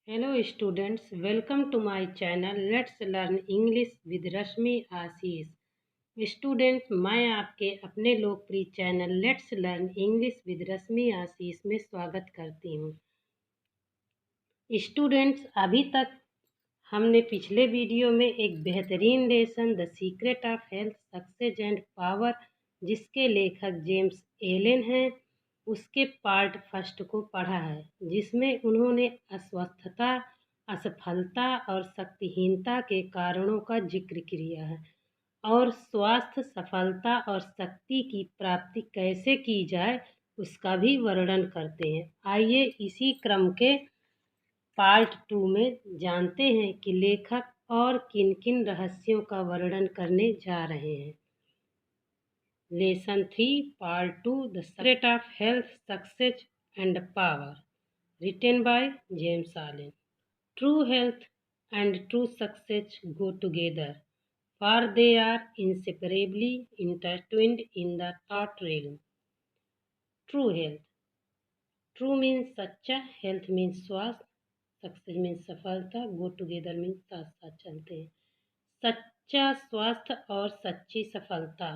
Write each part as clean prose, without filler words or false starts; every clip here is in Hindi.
Hello students, welcome to my channel Let's Learn English with Rashmi Ashish. Students, मैं आपके अपने लोकप्रिय channel let's learn English with Rashmi Ashish में स्वागत करती हूँ। स्टूडेंट्स, अभी तक हमने पिछले वीडियो में एक बेहतरीन lesson the secret of health success and power, जिसके लेखक जेम्स एलन हैं, उसके पार्ट फर्स्ट को पढ़ा है, जिसमें उन्होंने अस्वस्थता, असफलता और शक्तिहीनता के कारणों का जिक्र किया है और स्वास्थ्य, सफलता और शक्ति की प्राप्ति कैसे की जाए उसका भी वर्णन करते हैं। आइए इसी क्रम के पार्ट 2 में जानते हैं कि लेखक और किन किन रहस्यों का वर्णन करने जा रहे हैं। Lesson 3 part 2 the secret of health success and power, written by James Allen. True health and true success go together, for they are inseparably intertwined in the thought realm. True health. True means सच्चा, health means स्वास्थ्य, सक्सेस मीन्स सफलता, गो टुगेदर मीन्स साथ साथ चलते हैं। सच्चा स्वास्थ्य और सच्ची सफलता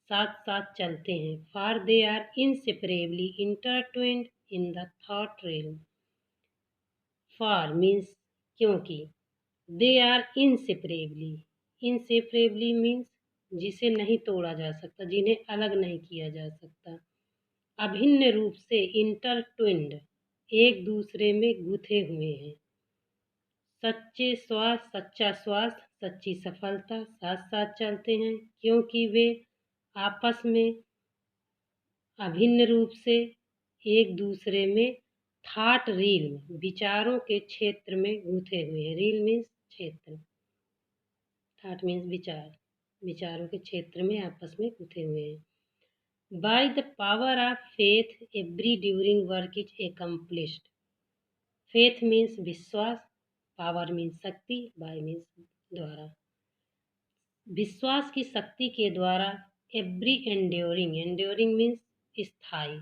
साथ साथ चलते हैं। For they are inseparably intertwined in the thought realm. For means क्योंकि, दे आर इंसेपरेबली, इंसेपरेबली मीन्स जिसे नहीं तोड़ा जा सकता, जिन्हें अलग नहीं किया जा सकता। अभिन्न रूप से, इंटरट्विन्ड एक दूसरे में गुथे हुए हैं। सच्चे स्वास्थ्य, सच्चा स्वास्थ्य, सच्ची सफलता साथ साथ चलते हैं क्योंकि वे आपस में अभिन्न रूप से एक दूसरे में थॉट रील विचारों के क्षेत्र में गुथे हुए हैं। रील मीन्स क्षेत्र, थॉट मीन्स विचार, विचारों के क्षेत्र में आपस में गुथे हुए हैं। Bye the power of faith every during work is accomplished. Faith means विश्वास, पावर मीन्स शक्ति, बाय मीन्स द्वारा। विश्वास की शक्ति के द्वारा एवरी एंड्योरिंग, एंड्योरिंग मीन्स स्थायी,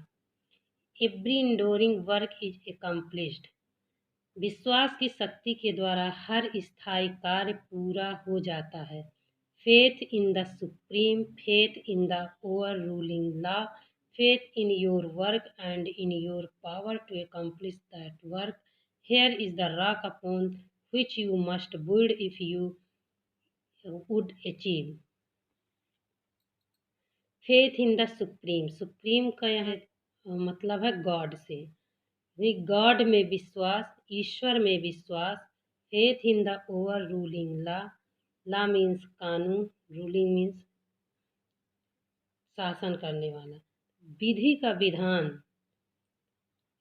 एवरी इंडोरिंग वर्क इज एकम्प्लिश्ड। विश्वास की शक्ति के द्वारा हर स्थायी कार्य पूरा हो जाता है। Faith in the supreme, faith in the overruling law, faith in your work and in your power to accomplish that work. Here is the rock upon which you must build if you would achieve. Faith in the supreme, supreme का यहाँ मतलब है गॉड से, गॉड में विश्वास, ईश्वर में विश्वास। Faith in the overruling law, law means कानून, रूलिंग मीन्स शासन करने वाला, विधि का विधान।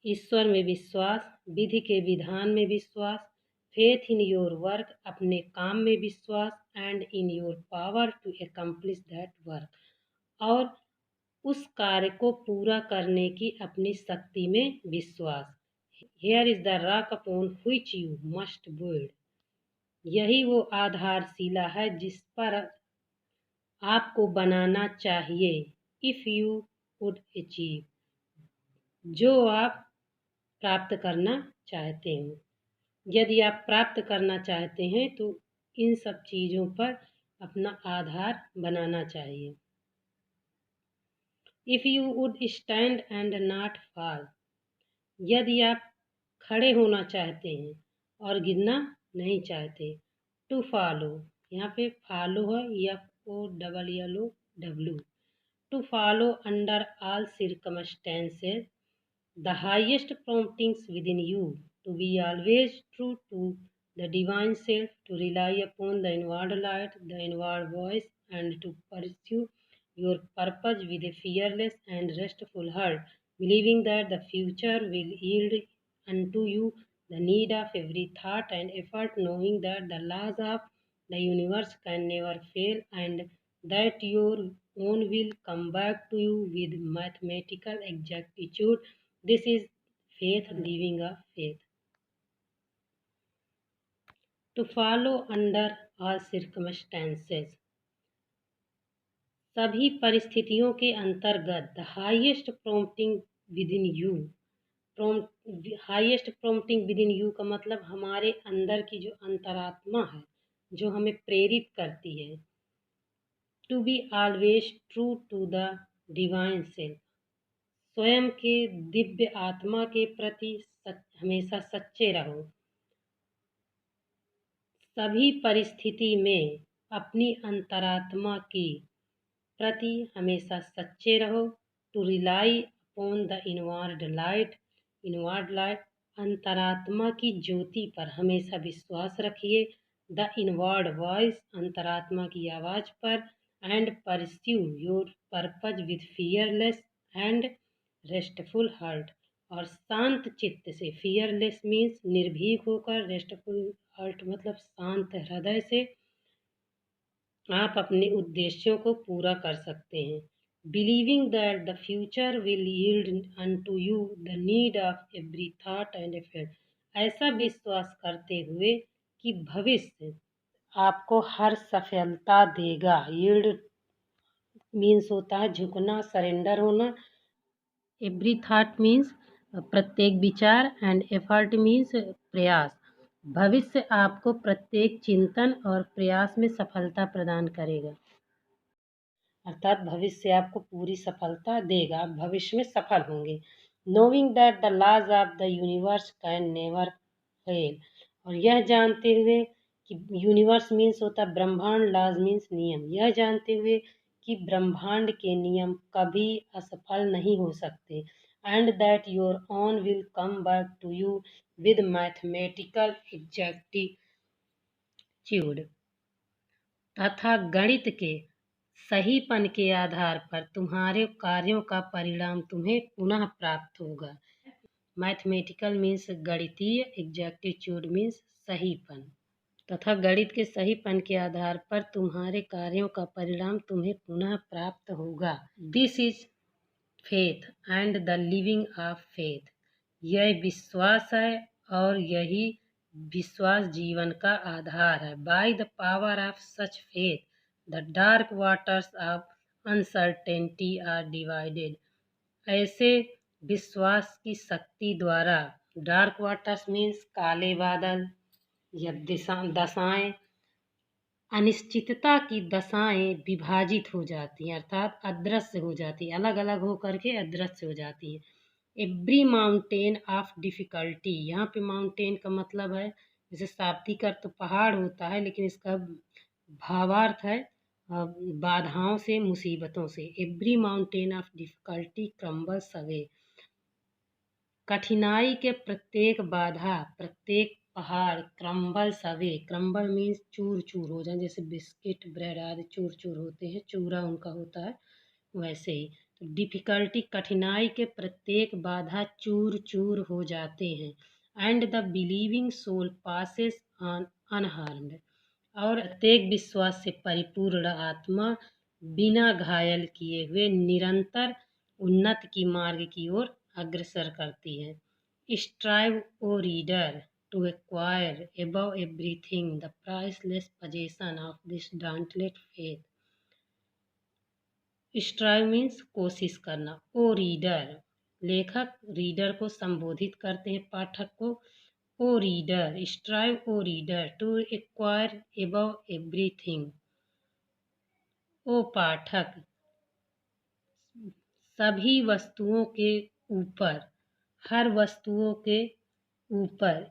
ईश्वर में विश्वास, विधि के विधान में विश्वास। फेथ इन योर वर्क, अपने काम में विश्वास। And in your power to accomplish that work, और उस कार्य को पूरा करने की अपनी शक्ति में विश्वास। Here is the rock upon which you must build. यही वो आधारशिला है जिस पर आपको बनाना चाहिए। If you would achieve, जो आप प्राप्त करना चाहते हैं। यदि आप प्राप्त करना चाहते हैं तो इन सब चीज़ों पर अपना आधार बनाना चाहिए। If you would stand and not fall, यदि आप खड़े होना चाहते हैं और गिरना नहीं चाहते। टू फॉलो, यहाँ पे फॉलो है, FOLLOW। To follow under all circumstances, the highest promptings within you, to be always true to the divine self, to rely upon the inward light, the inward voice, and to pursue your purpose with a fearless and restful heart, believing that the future will yield unto you the need of every thought and effort, knowing that the laws of the universe can never fail, and that your own will come back to you with mathematical exactitude. This is faith, living a faith. To follow under all circumstances, सभी परिस्थितियों के अंतर्गत। The highest prompting with in you, highest prompting with in you का मतलब हमारे अंदर की जो अंतरात्मा है, जो हमें प्रेरित करती है। To be always true to the divine self, स्वयं के दिव्य आत्मा के प्रति हमेशा सच्चे रहो। सभी परिस्थिति में अपनी अंतरात्मा की प्रति हमेशा सच्चे रहो। To rely upon the inward light, अंतरात्मा की ज्योति पर हमेशा विश्वास रखिए। द इनवर्ड वॉइस, अंतरात्मा की आवाज़ पर। And pursue your purpose with fearless and restful heart, और शांत चित्त से। फियरलेस मीन्स निर्भीक होकर, रेस्टफुल हार्ट मतलब शांत हृदय से आप अपने उद्देश्यों को पूरा कर सकते हैं। Believing that the future will yield unto you the need of every thought and effort, ऐसा विश्वास करते हुए कि भविष्य आपको हर सफलता देगा। यील्ड मीन्स होता है झुकना, सरेंडर होना। एवरी थॉट मीन्स प्रत्येक विचार, एंड एफर्ट मीन्स प्रयास। भविष्य आपको प्रत्येक चिंतन और प्रयास में सफलता प्रदान करेगा, अर्थात भविष्य आपको पूरी सफलता देगा, भविष्य में सफल होंगे। Knowing that the laws of the universe can never fail, और यह जानते हुए कि यूनिवर्स मीन्स होता है ब्रह्मांड, लॉज मीन्स नियम, यह जानते हुए कि ब्रह्मांड के नियम कभी असफल नहीं हो सकते। And that your own will come back to you with mathematical exactitude, तथा गणित के सहीपन के आधार पर तुम्हारे कार्यों का परिणाम तुम्हें पुनः प्राप्त होगा। मैथमेटिकल मीन्स गणितीय, एग्जैक्टिट्यूड मीन्स सहीपन, तथा गणित के सहीपन के आधार पर तुम्हारे कार्यों का परिणाम तुम्हें पुनः प्राप्त होगा। This is faith and the living of faith, यह विश्वास है और यही विश्वास जीवन का आधार है। By the power of such faith the dark waters of uncertainty are divided, ऐसे विश्वास की शक्ति द्वारा डार्क वाटर्स मीन्स काले बादल या दशाएं, अनिश्चितता की दशाएं विभाजित हो जाती हैं, अर्थात अदृश्य हो जाती है, अलग अलग हो करके अदृश्य हो जाती हैं। एवरी माउंटेन ऑफ डिफ़िकल्टी, यहाँ पे माउंटेन का मतलब है जैसे शाब्दिक अर्थ तो पहाड़ होता है, लेकिन इसका भावार्थ है बाधाओं से, मुसीबतों से। Every mountain of difficulty crumbles away, कठिनाई के प्रत्येक बाधा, प्रत्येक पहाड़ क्रम्बल्स अवे, क्रम्बल मीन्स चूर चूर हो जाए, जैसे बिस्किट ब्रेड आदि चूर चूर होते हैं, चूरा उनका होता है, वैसे ही तो डिफ़िकल्टी, कठिनाई के प्रत्येक बाधा चूर चूर हो जाते हैं। And the believing soul passes on unharmed, और प्रत्येक विश्वास से परिपूर्ण आत्मा बिना घायल किए हुए निरंतर उन्नत की मार्ग की ओर अग्रसर करती है। Strive O reader to acquire above everything the priceless possession of this dauntless faith, strive means कोशिश करना, ओ रीडर, लेखक रीडर को संबोधित करते हैं, पाठक को। O reader, strive O reader to acquire above everything, ओ पाठक सभी वस्तुओं के ऊपर, हर वस्तुओं के ऊपर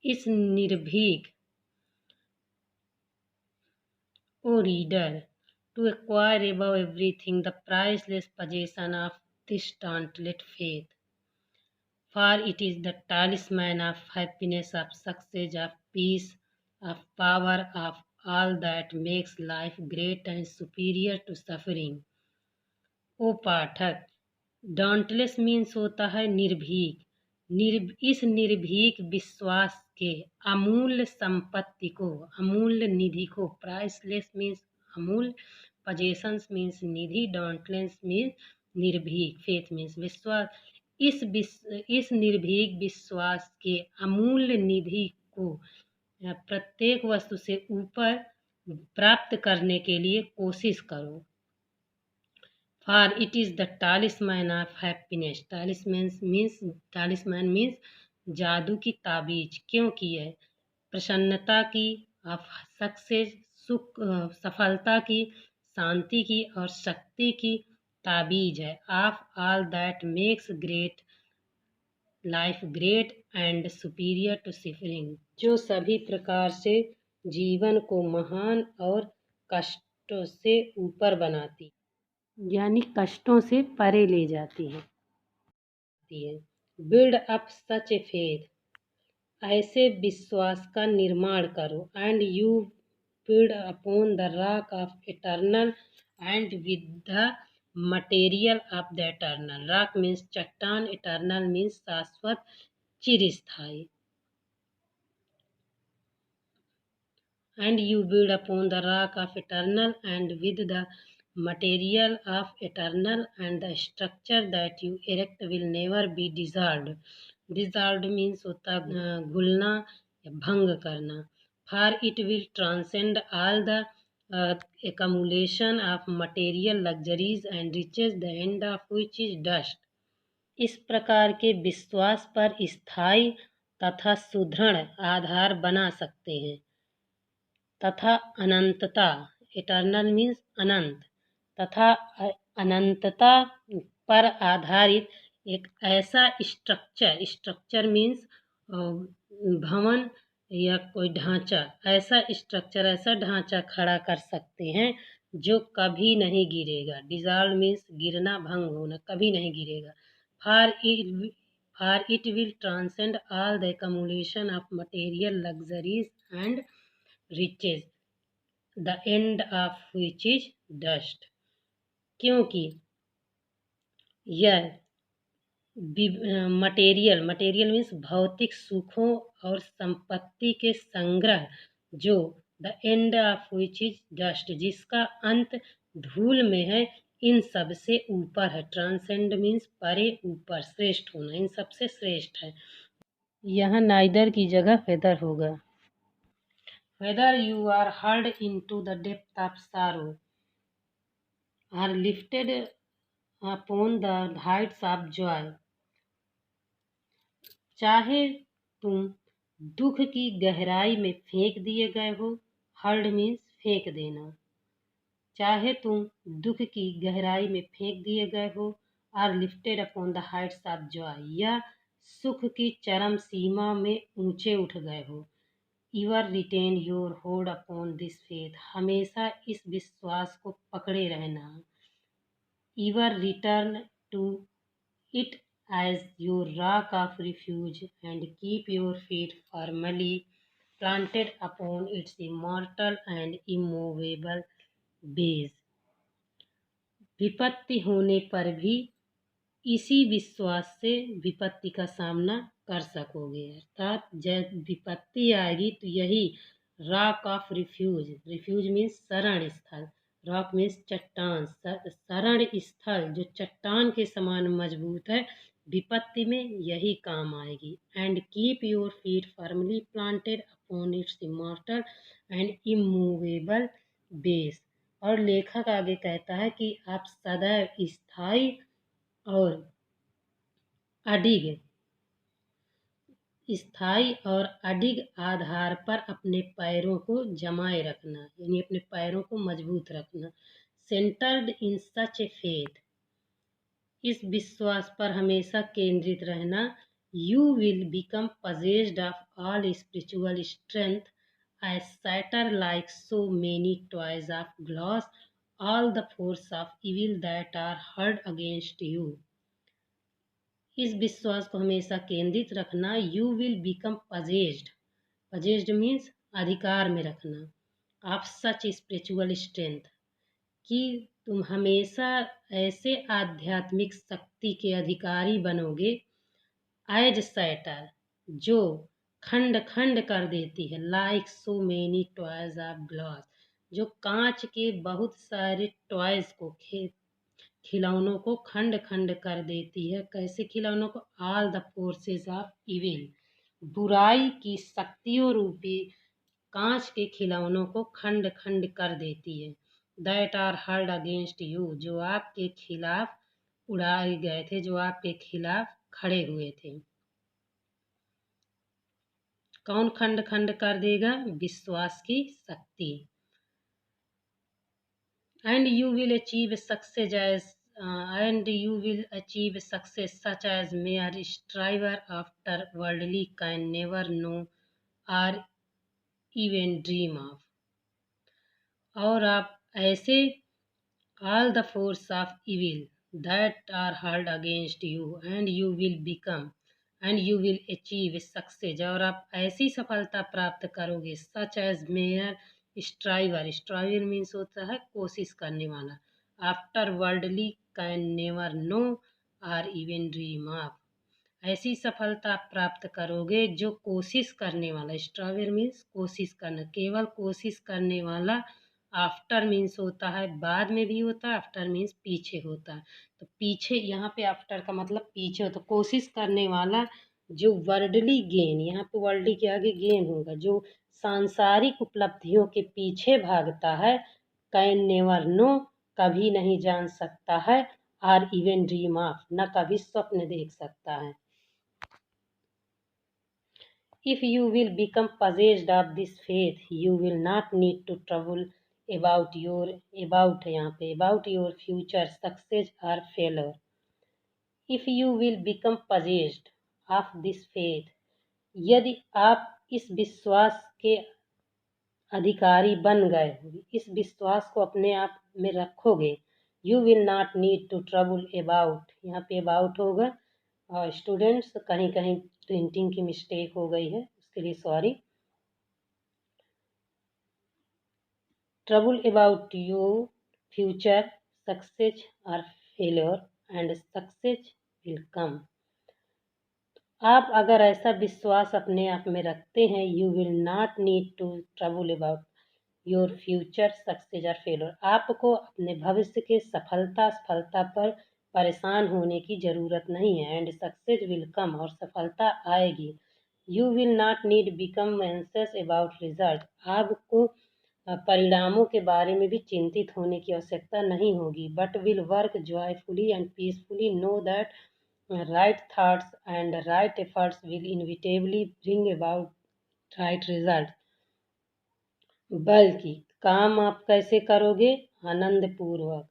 इस निर्भीक, O reader to acquire above everything the priceless possession of this dauntless faith, for it is the talisman of happiness, of success, of peace, of power, of all that makes life great and superior to suffering। ओ पाठक, डॉन्टलेस मीन्स होता है निर्भीक, इस निर्भीक विश्वास के अमूल्य संपत्ति को, अमूल्य निधि को, प्राइसलेस मीन्स अमूल्य, पजेशंस मीन्स निधि, डॉन्टलेस मीन्स निर्भीक, फेथ मीन्स विश्वास, इस निर्भीक विश्वास के अमूल्य निधि को प्रत्येक वस्तु से ऊपर प्राप्त करने के लिए कोशिश करो। For it is the talisman of happiness. Talisman means जादू की ताबीज, क्योंकि यह प्रसन्नता की, ऑफ सक्सेस सफलता की, शांति की और शक्ति की ताबीज है। Of all that makes great life great and superior to suffering, जो सभी प्रकार से जीवन को महान और कष्टों से ऊपर बनाती, यानी कष्टों से परे ले जाती है। Build up such a faith, ऐसे विश्वास का निर्माण करो। And you build upon the rock of eternal and with the material of the eternal. Rock means चट्टान, इटर्नल मीन्स शाश्वत, चिरस्थायी। And you build upon the rock of eternal and with the material of eternal, and the structure that you erect will never be dissolved. Dissolved means होता घुलना या भंग करना। For it will transcend all the accumulation of material luxuries and riches, the end of which is dust. इस प्रकार के विश्वास पर स्थायी तथा सुदृढ़ आधार बना सकते हैं तथा अनंतता, इटर्नल मीन्स अनंत, तथा अनंतता पर आधारित एक ऐसा स्ट्रक्चर मीन्स भवन या कोई ढांचा, ऐसा स्ट्रक्चर, ऐसा ढांचा खड़ा कर सकते हैं जो कभी नहीं गिरेगा। डिजॉल्व मीन्स गिरना, भंग होना, कभी नहीं गिरेगा। For it will transcend all the accumulation of material luxuries and riches, the end of which is dust। क्योंकि यह मटेरियल मीन्स भौतिक सुखों और संपत्ति के संग्रह, जो the end of which is dust, जिसका अंत धूल में है, इन सब से ऊपर है। ट्रांसेंड मीन्स परे, ऊपर, श्रेष्ठ होना, इन सब से श्रेष्ठ है। यहाँ नाइदर की जगह वेदर होगा। Whether you are hurled into the depth of sorrow or lifted upon the heights of joy, चाहे तुम दुख की गहराई में फेंक दिए गए हो, हर्ल्ड मीन्स फेंक देना, चाहे तुम दुख की गहराई में फेंक दिए गए हो, और lifted upon the Heights of Joy, या सुख की चरम सीमा में ऊंचे उठ गए हो। Ever retain your hold upon this faith, हमेशा इस विश्वास को पकड़े रहना। Ever return to it as your rock of refuge and keep your feet firmly planted upon its immortal and immovable base। विपत्ति होने पर भी इसी विश्वास से विपत्ति का सामना कर सकोगे। अर्थात जब विपत्ति आएगी तो यही रॉक ऑफ रिफ्यूज मीन्स शरण स्थल, रॉक मीन्स चट्टान, शरण स्थल जो चट्टान के समान मजबूत है, विपत्ति में यही काम आएगी। And keep your feet firmly planted upon its immortal and immovable base. और लेखक आगे कहता है कि आप सदैव स्थायी और अडिग आधार पर अपने पैरों को जमाए रखना, यानी अपने पैरों को मजबूत रखना। Centred in such a faith, इस विश्वास पर हमेशा केंद्रित रहना। You will become possessed of all spiritual strength as shatter like so many toys of glass all the force of evil that are hurled against you. इस विश्वास को हमेशा केंद्रित रखना। You will become possessed means अधिकार में रखना। ऑफ सच स्पिरिचुअल स्ट्रेंथ, कि तुम हमेशा ऐसे आध्यात्मिक शक्ति के अधिकारी बनोगे। एज सैटर, जो खंड खंड कर देती है। Like so many toys of glass, जो कांच के बहुत सारे टॉयज को, खिलौनों को खंड खंड कर देती है। कैसे खिलौनों को? All the forces of evil, बुराई की शक्तियों रूपी कांच के खिलौनों को खंड खंड कर देती है। That are hurled against you, जो आपके खिलाफ उड़ाए गए थे, जो आपके खिलाफ खड़े हुए थे। कौन खंड खंड कर देगा? विश्वास की शक्ति। And you will achieve success as and you will achieve success such as mere striver after worldly can never know or even dream of। और आप ऐसे all the force of evil that are hurled against you and you will achieve success, और आप ऐसी सफलता प्राप्त करोगे such as mere striver means होता है कोशिश करने वाला, after worldly can never know or even dream of, ऐसी सफलता प्राप्त करोगे जो कोशिश करने वाला, स्ट्राइवर मीन्स कोशिश करना, केवल कोशिश करने वाला। आफ्टर मीन्स होता है बाद में भी होता है, आफ्टर मीन्स पीछे होता है, तो पीछे यहाँ पे आफ्टर का मतलब पीछे होता है। कोशिश करने वाला जो वर्ल्डली गेन, यहाँ पे वर्ल्डली के आगे गेन होगा, जो सांसारिक उपलब्धियों के पीछे भागता है, कैन नेवर नो कभी नहीं जान सकता है, आर इवन ड्रीम ऑफ न कभी स्वप्न देख सकता है। If you will become possessed of this faith, you will not need to trouble about your future success or failure। If you will become possessed of this faith, यदि आप इस विश्वास के अधिकारी बन गए, इस विश्वास को अपने आप में रखोगे, you will not need to trouble about, यहाँ पे अबाउट होगा, स्टूडेंट्स कहीं कहीं प्रिंटिंग की मिस्टेक हो गई है, उसके लिए sorry. Trouble about your future success और failure and success will come. आप अगर ऐसा विश्वास अपने आप में रखते हैं, you will not need to trouble about your future success और फेलियर, आपको अपने भविष्य के असफलता पर परेशान होने की ज़रूरत नहीं है। एंड सक्सेस विल कम, और सफलता आएगी। You will not need become anxious about result, आपको परिणामों के बारे में भी चिंतित होने की आवश्यकता नहीं होगी। But will work joyfully and peacefully, know that right thoughts and right efforts will inevitably bring about right result. बल्कि काम आप कैसे करोगे? आनंदपूर्वक,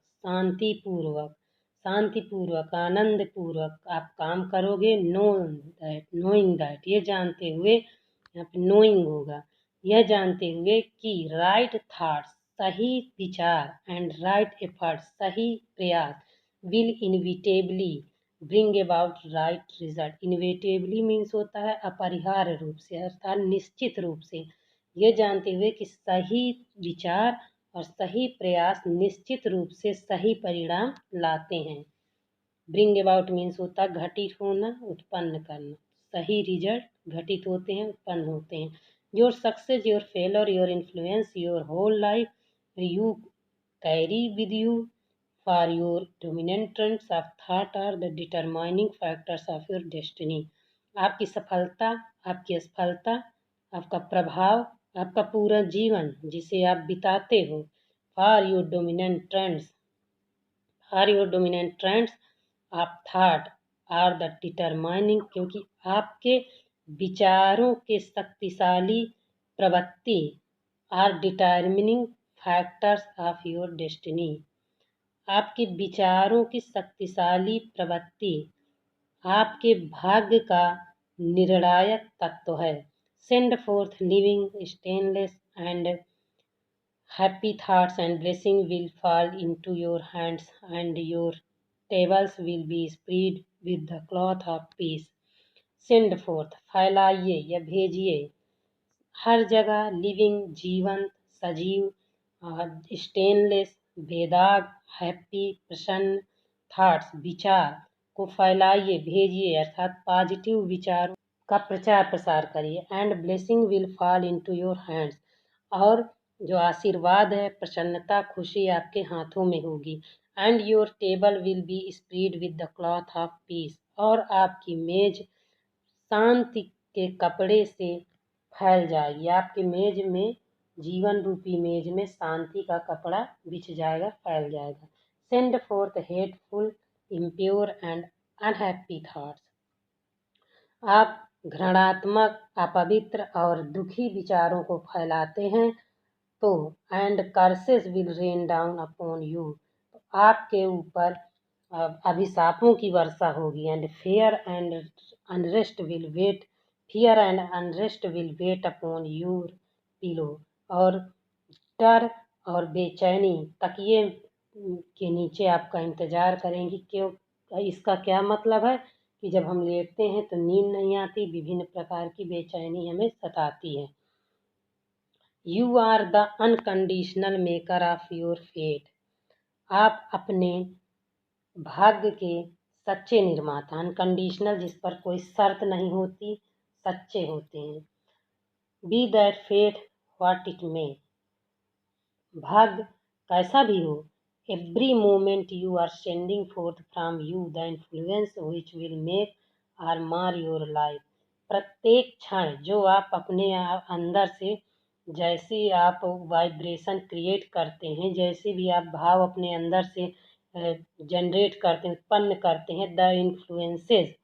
शांतिपूर्वक आनंदपूर्वक आप काम करोगे। नोइंग दैट, ये जानते हुए, यहाँ पे नोइंग होगा, यह जानते हुए कि राइट थॉट्स सही विचार एंड राइट एफर्ट्स सही प्रयास will inevitably bring about right result. Inevitably means होता है अपरिहार्य रूप से, अर्थात निश्चित रूप से, ये जानते हुए कि सही विचार और सही प्रयास निश्चित रूप से सही परिणाम लाते हैं। ब्रिंग अबाउट मीन्स होता है घटित होना, उत्पन्न करना। सही रिजल्ट घटित होते हैं, उत्पन्न होते हैं। Your success, your failure, your influence, your whole life you carry with you for your dominant trends of thought are the determining factors of your destiny. आपकी सफलता, आपकी असफलता, आपका प्रभाव, आपका पूरा जीवन जिसे आप बिताते हो, for your dominant trends of thought are the determining, क्योंकि आपके विचारों के शक्तिशाली प्रवृत्ति are determining factors of your destiny, आपके विचारों की शक्तिशाली प्रवृत्ति आपके भाग्य का निर्णायक तत्व है। Send fourth living stainless and happy thoughts and blessing will fall into your hands and your tables will be spread with the cloth of peace। Send forth, फैलाइए या भेजिए, हर जगह लिविंग जीवंत, सजीव, स्टेनलेस बेदाग, हैप्पी प्रसन्न, थॉट्स विचार को फैलाइए, भेजिए, अर्थात पॉजिटिव विचारों का प्रचार प्रसार करिए। And blessing will fall into your hands, और जो आशीर्वाद है, प्रसन्नता, खुशी आपके हाथों में होगी। And your table will be spread with the cloth of peace, और आपकी मेज शांति के कपड़े से फैल जाएगी। आपके मेज में जीवन रूपी मेज में शांति का कपड़ा बिछ जाएगा, फैल जाएगा। Send fourth hateful, impure and unhappy thoughts. आप घृणात्मक, अपवित्र और दुखी विचारों को फैलाते हैं तो and curses will rain down upon you, तो आपके ऊपर अभिशापों की वर्षा होगी। And fear and unrest will wait upon your pillow, और डर और बेचैनी तकिए के नीचे आपका इंतजार करेंगी। क्यों? इसका क्या मतलब है कि जब हम लेटते हैं तो नींद नहीं आती, विभिन्न प्रकार की बेचैनी हमें सताती है। You are the unconditional maker of your fate. आप अपने भाग्य के सच्चे निर्माता। अनकंडीशनल, जिस पर कोई शर्त नहीं होती, सच्चे होते हैं। Be that fate what it may, भाग्य कैसा भी हो। Every moment you are sending forth from you the influence which will make or mar your life. प्रत्येक क्षण जो आप अपने अंदर से, जैसे आप वाइब्रेशन क्रिएट करते हैं, जैसे भी आप भाव अपने अंदर से जनरेट करते हैं, उत्पन्न करते हैं, the influences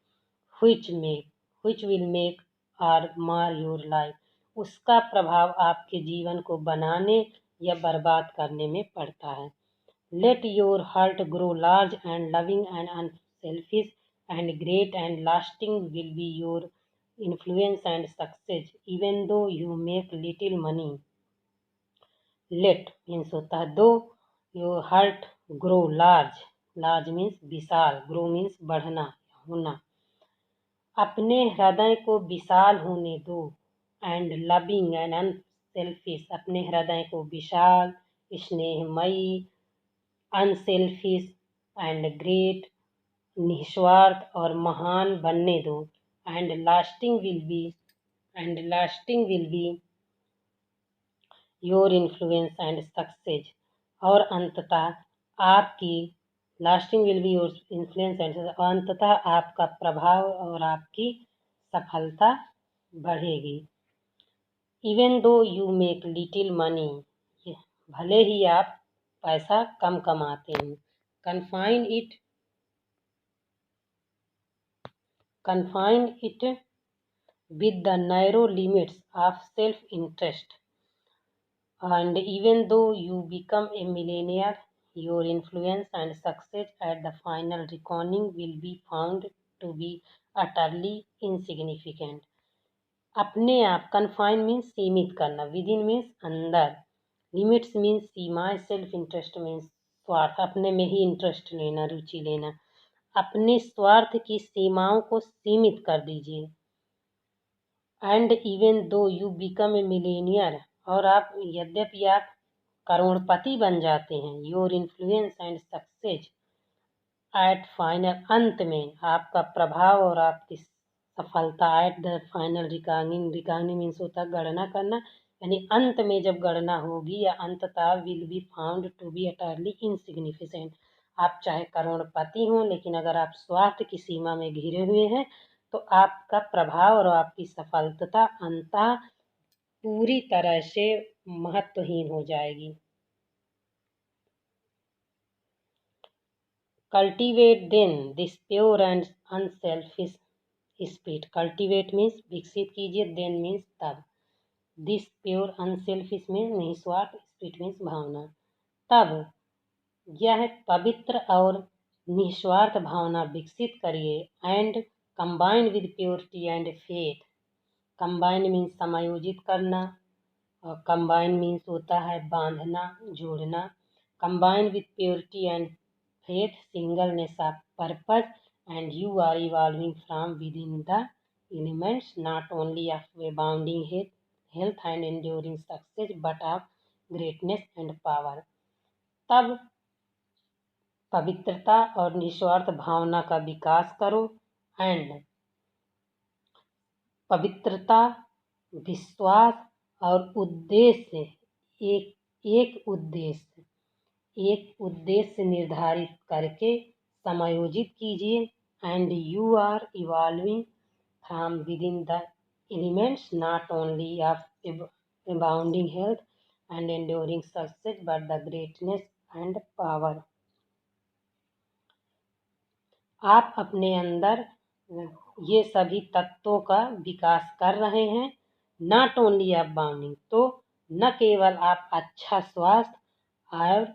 which will make or mar your life, उसका प्रभाव आपके जीवन को बनाने या बर्बाद करने में पड़ता है। Let your heart grow large and loving and unselfish and great and lasting will be your influence and success even though you make little money. Let means होता है दो, your heart grow large, large means विशाल, ग्रो मीन्स बढ़ना, होना। अपने हृदय को विशाल होने दो। एंड लविंग एंड अनसेल्फिश, अपने हृदय को विशाल, स्नेहमयी, अनसेल्फिश एंड ग्रेट, निस्वार्थ और महान बनने दो। And lasting will be your influence and success, और अंततः आपकी lasting will be your influence and, अंततः आपका प्रभाव और आपकी सफलता बढ़ेगी। Even though you make little money, भले ही आप पैसा कम कमाते हैं। Confine it with the narrow limits of self-interest, and even though you become a millionaire, your influence and success at the final reckoning will be found to be utterly insignificant. अपने आप, कन्फाइन मीन्स सीमित करना, विद इन मीन्स अंदर, लिमिट्स मीन्स सीमाएं, सेल्फ इंटरेस्ट मीन्स स्वार्थ, अपने में ही इंटरेस्ट लेना, रुचि लेना। अपने स्वार्थ की सीमाओं को सीमित कर दीजिए। And even though you become a Millionaire, और आप, यद्यपि आप करोड़पति बन जाते हैं, your influence and success at final, अंत में आपका प्रभाव और आपकी सफलता, at the final recording means होता है गणना करना, यानी अंत में जब गणना होगी या अंततः will be found to be utterly insignificant. आप चाहे करोड़पति हों, लेकिन अगर आप स्वार्थ की सीमा में घिरे हुए हैं तो आपका प्रभाव और आपकी सफलता अंततः पूरी तरह से महत्वहीन हो जाएगी। Cultivate then this pure and unselfish spirit. Cultivate means विकसित कीजिए, देन मीन्स तब, दिस प्योर अनसेल्फिश मीन्स निस्वार्थ, स्पिरिट मीन्स भावना, तब यह पवित्र और निस्वार्थ भावना विकसित करिए। And combine with purity and faith. Combine means समायोजित करना, और कंबाइन मीन्स होता है बांधना, जोड़ना। Combine with purity and faith, singleness of purpose, and you are evolving from within the elements not only of abounding health and enduring success but of greatness and power. तब पवित्रता और निस्वार्थ भावना का विकास करो। एंड पवित्रता, विश्वास और उद्देश्य, एक उद्देश्य निर्धारित करके समायोजित कीजिए। And you are evolving from within the elements not only of abounding health and enduring success, but the greatness and power. आप अपने अंदर ये सभी तत्वों का विकास कर रहे हैं। नॉट ओनली आप बाउंडिंग, तो न केवल आप अच्छा स्वास्थ्य और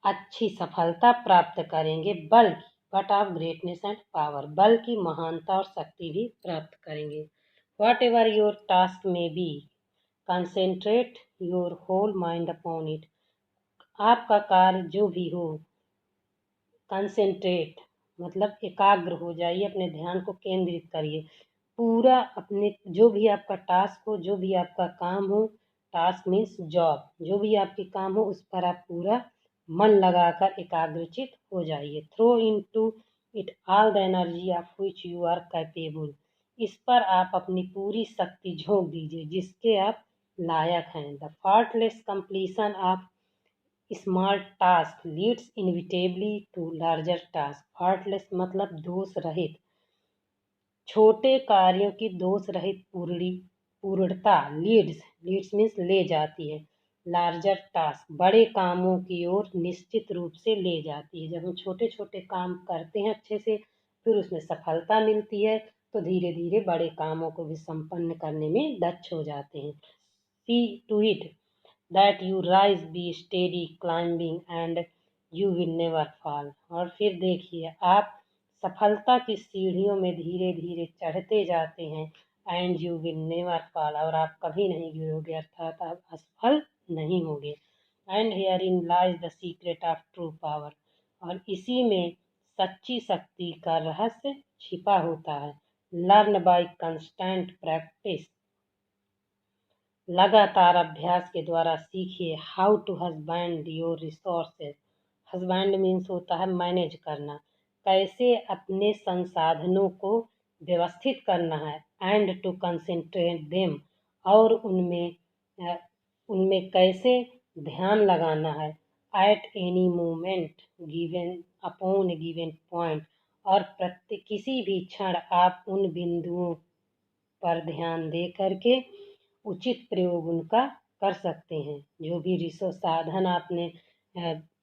अच्छी सफलता प्राप्त करेंगे, बल्कि but of greatness and power, बल्कि महानता और शक्ति भी प्राप्त करेंगे। Whatever your task may be, concentrate your whole mind upon it. आपका कार्य जो भी हो, कंसेंट्रेट मतलब एकाग्र हो जाइए, अपने ध्यान को केंद्रित करिए पूरा अपने जो भी आपका टास्क हो, जो भी आपका काम हो, टास्क मीन्स जॉब, जो भी आपके काम हो उस पर आप पूरा मन लगाकर एकाग्रचित हो जाइए। Throw into it all the energy of which you are capable. इस पर आप अपनी पूरी शक्ति झोंक दीजिए जिसके आप लायक हैं। The faultless completion of small task leads inevitably to larger task. Faultless मतलब दोष रहित, छोटे कार्यों की दोष रहित पूर्णता लीड्स मीन्स ले जाती है, लार्जर टास्क बड़े कामों की ओर निश्चित रूप से ले जाती है। जब हम छोटे छोटे काम करते हैं अच्छे से, फिर उसमें सफलता मिलती है, तो धीरे धीरे बड़े कामों को भी संपन्न करने में दक्ष हो जाते हैं। See to it that you rise be steady climbing and you will never fall. और फिर देखिए आप सफलता की सीढ़ियों में धीरे धीरे चढ़ते जाते हैं, and you will never fall, और आप कभी नहीं गिरोगे, अर्थात आप असफल नहीं होंगे। And here in lies the secret of true power, और इसी में सच्ची शक्ति का रहस्य छिपा होता है। लर्न बाय कंस्टेंट प्रैक्टिस, लगातार अभ्यास के द्वारा सीखिए। How to husband your resources, husband means होता है मैनेज करना, कैसे अपने संसाधनों को व्यवस्थित करना है। एंड टू कंसंट्रेट देम, और उनमें कैसे ध्यान लगाना है। At any moment given upon given point, और प्रत्येक किसी भी क्षण आप उन बिंदुओं पर ध्यान दे करके उचित प्रयोग उनका कर सकते हैं। जो भी रिसोर्स साधन आपने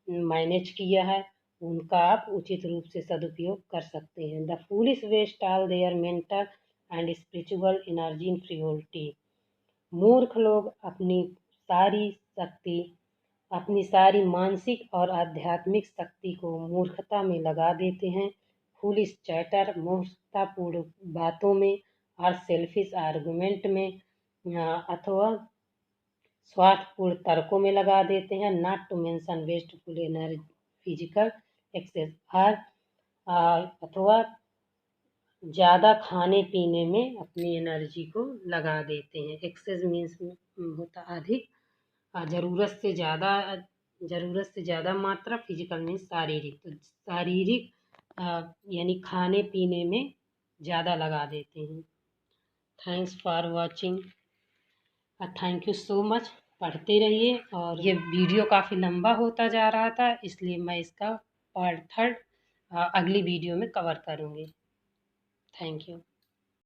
मैनेज किया है उनका आप उचित रूप से सदुपयोग कर सकते हैं। The foolish waste all their mental and spiritual energy in frivolity, मूर्ख लोग अपनी सारी मानसिक और आध्यात्मिक शक्ति को मूर्खता में लगा देते हैं। फूलिश चैटर, मूर्खतापूर्ण बातों में, और सेल्फिश आर्गुमेंट में अथवा स्वार्थपूर्ण तर्कों में लगा देते हैं। Not to mention wasteful energy physical excess, अथवा ज़्यादा खाने पीने में अपनी एनर्जी को लगा देते हैं। एक्सेस मीन्स होता अधिक, ज़रूरत से ज़्यादा मात्रा, फिजिकल मीन्स शारीरिक, तो शारीरिक यानी खाने पीने में ज़्यादा लगा देते हैं। Thanks for watching, thank you so much. पढ़ते रहिए। और ये वीडियो काफ़ी लंबा होता जा रहा था, इसलिए मैं इसका पार्ट 3 अगली वीडियो में कवर करूँगी। Thank you.